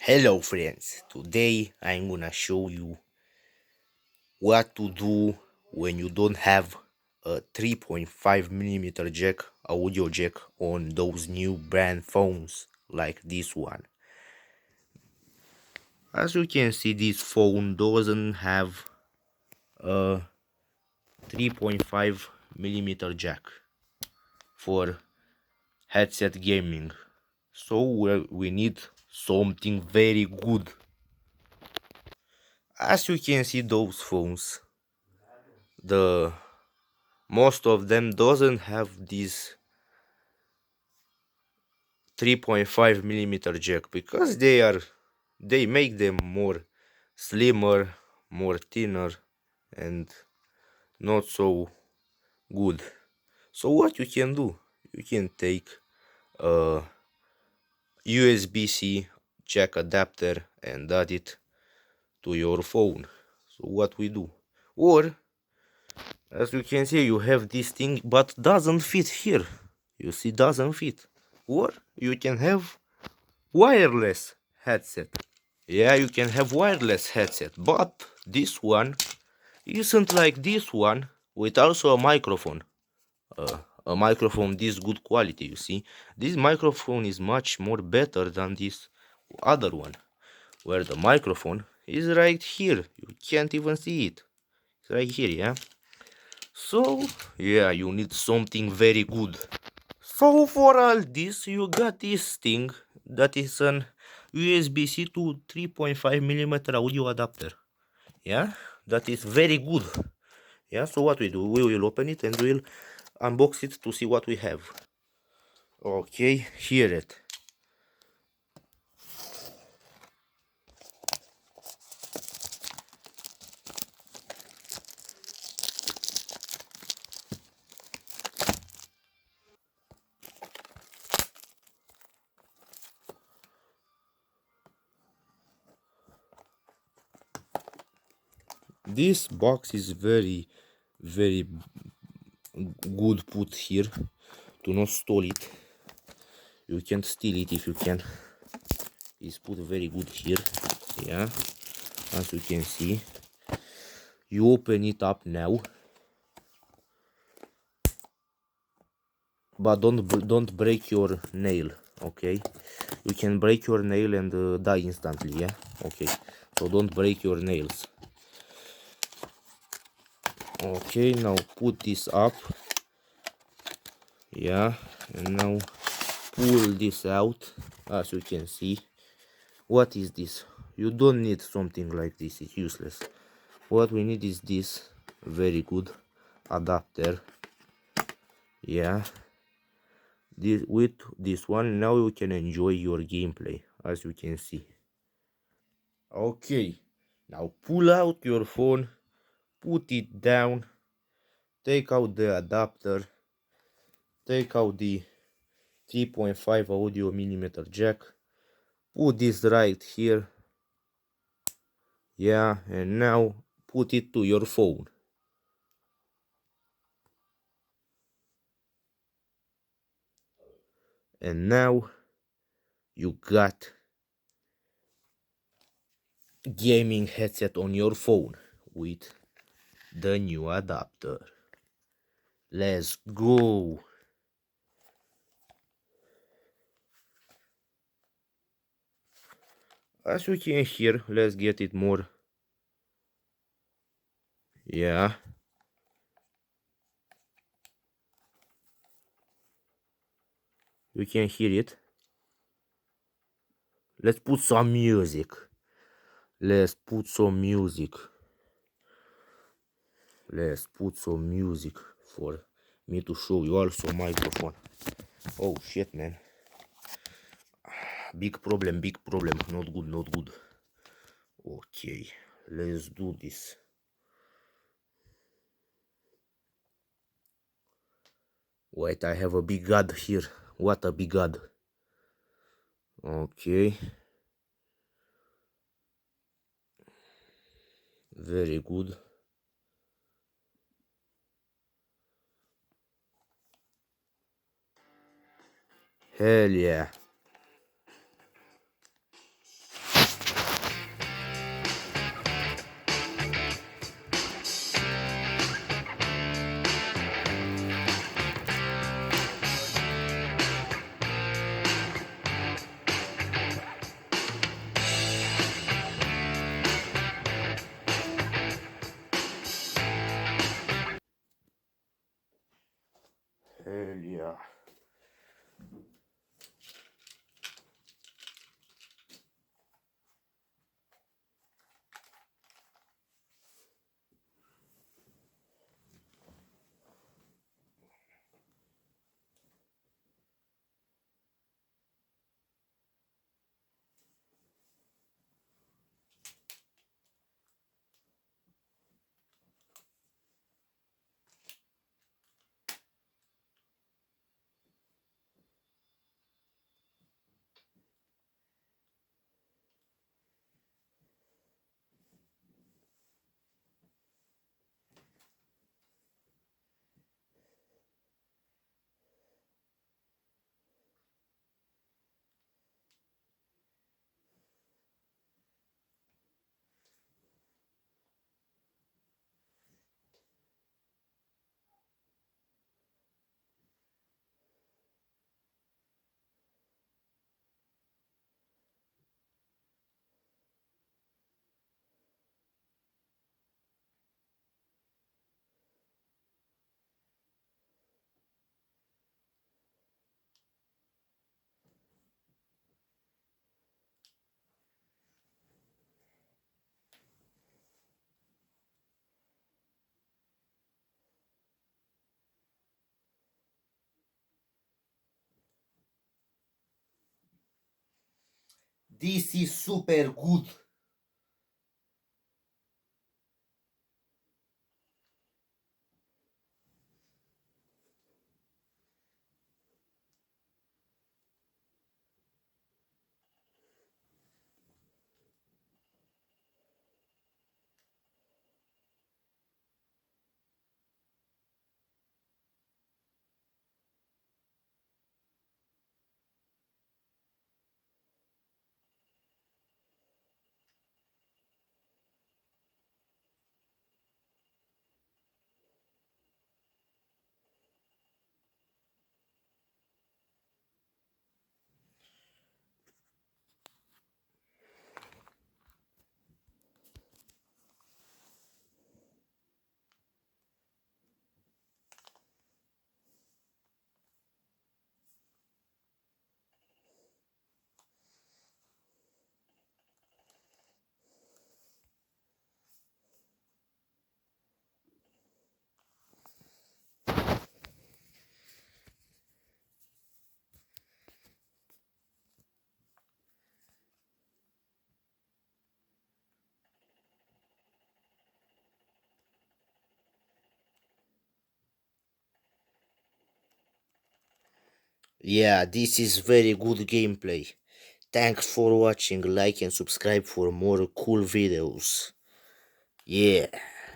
Hello friends, today I'm gonna show you what to do when you don't have a 3.5 mm jack audio jack on those new brand phones like this one. As you can see, this phone doesn't have a 3.5 mm jack for headset gaming, so we need something very good. As you can see, those phones, the most of them doesn't have this 3.5 mm jack because they make them more slimmer, more thinner, and not so good. So what you can do, you can take a USB-C jack adapter and add it to your phone. So what we do, or as you can see, you have this thing but doesn't fit here. You see, doesn't fit. Or you can have wireless headset. Yeah, you can have wireless headset, but this one isn't like this one with also a microphone. A microphone this good quality, you see. This microphone is much more better than this other one, where the microphone is right here. You can't even see it. It's right here, yeah. So, yeah, you need something very good. So for all this, you got this thing that is an USB-C to 3.5 mm audio adapter. Yeah, that is very good. Yeah, so what we do, we will open it and we'll unbox it to see what we have. Okay, here it. This box is very good put here to not steal it. You can't steal it if you can. It's put very good here. Yeah, as you can see. You open it up now, but don't break your nail. Okay, you can break your nail and die instantly. Yeah, okay, so don't break your nails. Okay, now put this up. Yeah, and now pull this out. As you can see, what is this? You don't need something like this, it's useless. What we need is this very good adapter. Yeah, with this one now you can enjoy your gameplay, as you can see. Okay, now pull out your phone, put it down, take out the adapter, take out the 3.5 audio millimeter jack, put this right here. Yeah, and now put it to your phone. And now you got gaming headset on your phone with the new adapter. Let's go. As you can hear, let's get it more. Yeah, you can hear it. Let's put some music. Let's put some music. Let's put some music for me to show you also microphone. Oh shit, man. Big problem, big problem. Not good, not good. Okay, let's do this. Wait, I have a big god here. What a big god. Okay. Very good. Hell yeah. Hell yeah. This is super good. Yeah, this is very good gameplay. Thanks for watching, like and subscribe for more cool videos. Yeah.